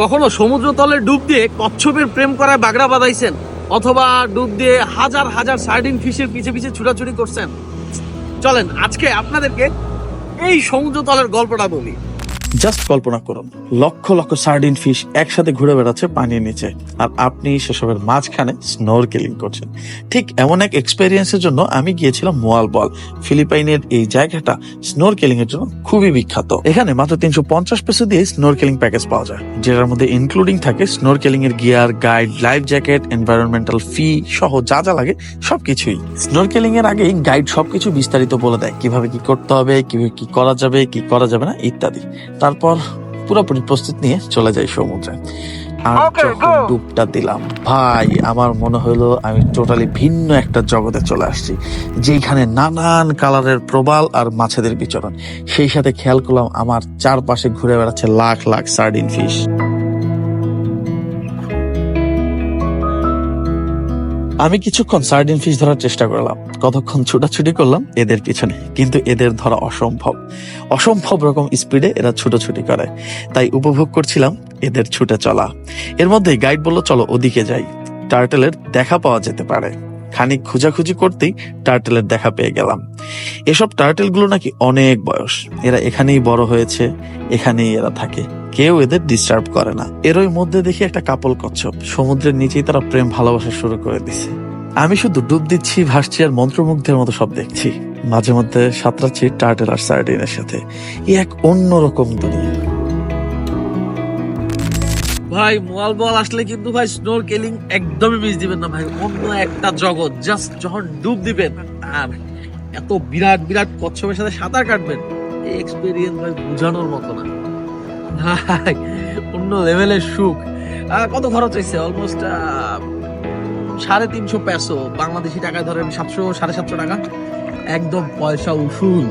কখনো সমুদ্র তলে ডুব দিয়ে কচ্ছপের প্রেম করায় বাগড়া বাঁধাইছেন, অথবা ডুব দিয়ে হাজার হাজার সার্ডিন ফিশের পিছে পিছে ছুটাছুটি করছেন? চলেন আজকে আপনাদেরকে এই সমুদ্র তলের গল্পটা বলি। জাস্ট কল্পনা করুন, লক্ষ লক্ষ সার্ডিন ফিশ একসাথে ঘুরে বেড়াচ্ছে পানির নিচে, আর আপনি সেসবের মাঝখানে স্নোরকেলিং করছেন। ঠিক এমন এক এক্সপেরিয়েন্সের জন্য আমি গিয়েছিলাম মোয়ালবল। ফিলিপাইনের এই জায়গাটা স্নোরকেলিং এর জন্য খুবই বিখ্যাত। এখানে মাত্র 350 পেসো দিয়ে স্নোরকেলিং প্যাকেজ পাওয়া যায়, যেটার মধ্যে ইনক্লুডিং থাকে স্নোরকেলিং এর gear, guide, life jacket, environmental fee সহ যা যা লাগে সবকিছুই। স্নোরকেলিং এর আগেই গাইড সবকিছু বিস্তারিত বলে দেয়, কিভাবে কি করতে হবে, কিভাবে কি করা যাবে, কি করা যাবে না ইত্যাদি। তারপর পুরোপুরি প্রস্তুত নিয়ে চলে যাই সমুদ্রে। আর যখন ডুবটা দিলাম, ভাই আমার মনে হলো আমি টোটালি ভিন্ন একটা জগতে চলে আসছি, যেখানে নানান কালারের প্রবাল আর মাছেদের বিচরণ। সেই সাথে খেয়াল করলাম আমার চারপাশে ঘুরে বেড়াচ্ছে লাখ লাখ সার্ডিন ফিশ। আমি কিছুক্ষণ সার্ডিন ফিশ ধরার চেষ্টা করলাম, কতক্ষণ ছুটাছুটি করলাম এদের পিছনে, কিন্তু এদের ধরা অসম্ভব রকম স্পিডে এরা ছুটোছুটি করে। তাই উপভোগ করছিলাম এদের ছুটে চলা। এর মধ্যে গাইড বলল চলো ওদিকে যাই, টার্টেলের দেখা পাওয়া যেতে পারে। খানিক খোঁজাখুঁজি করতেই টার্টেলের দেখা পেয়ে গেলাম। এসব টার্টেল গুলো নাকি অনেক বয়স, এরা এখানেই বড় হয়েছে, এখানেই এরা থাকে, কেউ এদের ডিস্টার্ব করে না। এরই মধ্যে দেখি একটা কাপল কচ্ছপ, সমুদ্রের নিচেই তারা প্রেম ভালোবাসা শুরু করে দিছে। আমি শুধু ডুব দিচ্ছি, ভাসছি আর মন্ত্রমুগ্ধের মতো সব দেখছি। মাঝে মধ্যে সাঁতরাচ্ছি টার্টেল আর সার্ডিনের সাথে। এক অন্যরকম দুনিয়া। ভাই মোয়ালবল আসলে কিন্তু ভাই স্নোরকেলিং একদমই মিস দিবেন না ভাই, অন্য একটা জগৎ। জাস্ট যখন ডুব দিবেন আর এত বিরাট বিরাট কচ্ছপের সাথে সাঁতার কাটবেন, এই এক্সপেরিয়েন্স ভাই বোঝানোর মতো না ভাই, অন্য লেভেলের সুখ। কত খরচ হয়েছে? অলমোস্ট 350 পেসো, বাংলাদেশি টাকায় ধরেন 700 750 টাকা, একদম পয়সা উসুল।